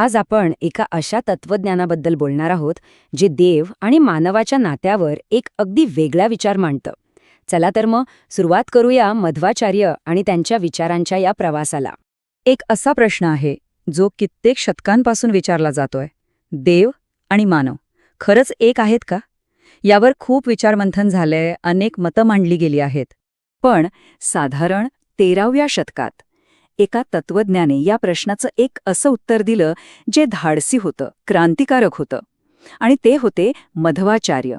आज आपण एका अशा तत्वज्ञानाबद्दल बोलणार आहोत जे देव आणि मानवाच्या नात्यावर एक अगदी वेगळा विचार मांडतं. चला तर मग सुरुवात करूया मध्वाचार्य आणि त्यांच्या विचारांच्या या प्रवासाला. एक असा प्रश्न आहे जो कित्येक शतकांपासून विचारला जातोय. देव आणि मानव खरंच एक आहेत का? यावर खूप विचारमंथन झालंय, अनेक मतं मांडली गेली आहेत. पण साधारण 13व्या शतकात एका तत्वज्ञाने या प्रश्नाचं एक असं उत्तर दिलं जे धाडसी होतं, क्रांतिकारक होतं. आणि ते होते मध्वाचार्य.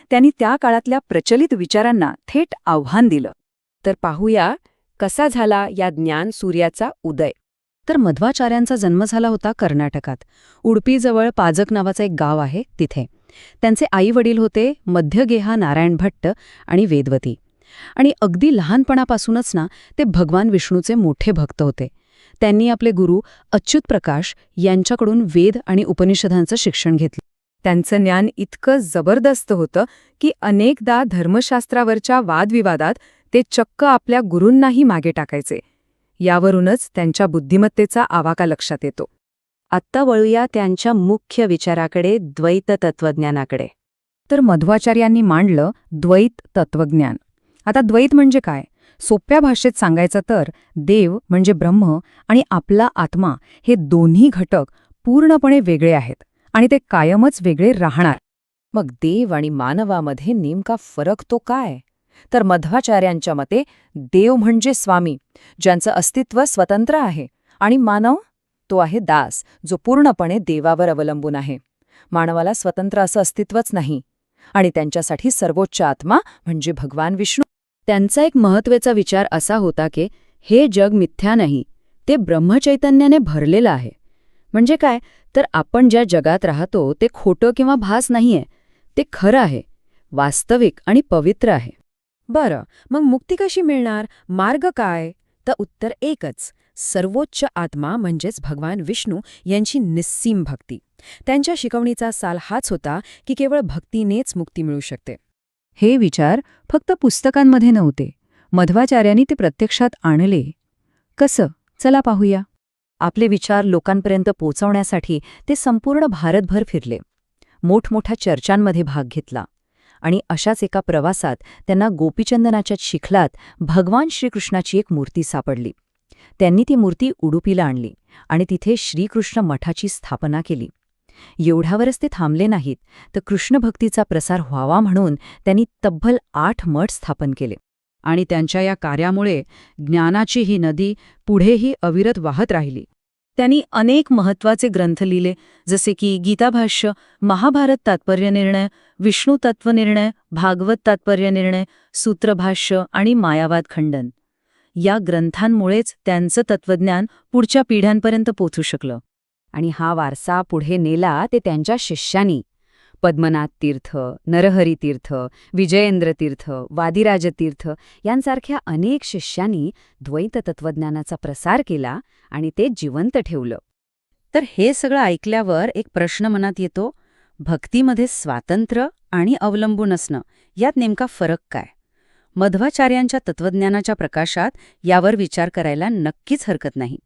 त्यांनी त्या काळातल्या प्रचलित विचारांना थेट आव्हान दिलं. तर पाहूया कसा झाला या ज्ञान सूर्याचा उदय. तर मध्वाचार्यांचा जन्म झाला होता कर्नाटकात. उडपीजवळ पाजक नावाचं एक गाव आहे तिथे. त्यांचे आई वडील होते मध्यगेहा नारायण भट्ट आणि वेदवती. आणि अगदी लहानपणापासूनच ते भगवान विष्णूचे मोठे भक्त होते. त्यांनी आपले गुरु अच्युत प्रकाश यांच्याकडून वेद आणि उपनिषदांचं शिक्षण घेतलं. त्यांचं ज्ञान इतकं जबरदस्त होतं की अनेकदा धर्मशास्त्रावरच्या वादविवादात ते चक्क आपल्या गुरूंनाही मागे टाकायचे. यावरूनच त्यांच्या बुद्धिमत्तेचा आवाका लक्षात येतो. आत्ता वळूया त्यांच्या मुख्य विचाराकडे, द्वैत तत्वज्ञानाकडे. तर मध्वाचार्यांनी मांडलं द्वैत तत्वज्ञान. आता द्वैत म्हणजे काय? सोप्या भाषेत सांगायचं तर देव म्हणजे ब्रह्म आणि आपला आत्मा हे दोन्ही घटक पूर्णपणे वेगळे आहेत आणि ते कायमच वेगळे राहणार. मग देव आणि मानवामध्ये नेमका फरक तो काय? तर मध्वाचार्यांच्या मते देव म्हणजे स्वामी, ज्यांचं अस्तित्व स्वतंत्र आहे, आणि मानव तो आहे दास, जो पूर्णपणे देवावर अवलंबून आहे. मानवाला स्वतंत्र असं अस्तित्वच नाही. आणि त्यांच्यासाठी सर्वोच्च आत्मा म्हणजे भगवान विष्णू. त्यांचा एक महत्त्वाचा विचार असा होता की हे जग मिथ्या नाही, ते ब्रह्मचैतन्याने भरलेलं आहे. म्हणजे काय? तर आपण ज्या जगात राहतो ते खोटं किंवा भास नाहीये, ते खरं आहे, वास्तविक आणि पवित्र आहे. बरं, मग मुक्ती कशी मिळणार? मार्ग काय? तर उत्तर एकच, सर्वोच्च आत्मा म्हणजेच भगवान विष्णू यांची निस्सीम भक्ती. त्यांच्या शिकवणीचा साल हाच होता की केवळ भक्तीनेच मुक्ती मिळू शकते. हे विचार फक्त पुस्तकांमध्ये नव्हते. मध्वाचार्यांनी ते प्रत्यक्षात आणले. कसं? चला पाहूया. आपले विचार लोकांपर्यंत पोचवण्यासाठी ते संपूर्ण भारतभर फिरले. मोठमोठ्या चर्चांमध्ये भाग घेतला. आणि अशाच एका प्रवासात त्यांना गोपीचंदनाच्या चिखलात भगवान श्रीकृष्णाची एक मूर्ती सापडली. त्यांनी ती मूर्ती उडुपीला आणली आणि तिथे श्रीकृष्ण मठाची स्थापना केली. एवढ्यावरच ते थांबले नाहीत, तर कृष्णभक्तीचा प्रसार व्हावा म्हणून त्यांनी तब्बल 8 मठ स्थापन केले. आणि त्यांच्या या कार्यामुळे ज्ञानाची ही नदी पुढेही अविरत वाहत राहिली. त्यांनी अनेक महत्त्वाचे ग्रंथ लिहिले, जसे की गीताभाष्य, महाभारत तात्पर्यनिर्णय, विष्णू तत्वनिर्णय, भागवत तात्पर्यनिर्णय, सूत्रभाष्य आणि मायावाद खंडन. या ग्रंथांमुळेच त्यांचं तत्वज्ञान पुढच्या पिढ्यांपर्यंत पोचू शकलं. आणि हा वारसा पुढे नेला ते त्यांच्या शिष्यांनी. पद्मनाथ तीर्थ, नरहरी तीर्थ, विजयेंद्र तीर्थ, वादिराज तीर्थ यांसारख्या अनेक शिष्यांनी द्वैत तत्वज्ञानाचा प्रसार केला आणि ते जिवंत ठेवलं. तर हे सगळं ऐकल्यावर एक प्रश्न मनात येतो, भक्तीमध्ये स्वातंत्र्य आणि अवलंबून असणं यात नेमका फरक काय? मध्वाचार्यांच्या तत्वज्ञानाच्या प्रकाशात यावर विचार करायला नक्कीच हरकत नाही.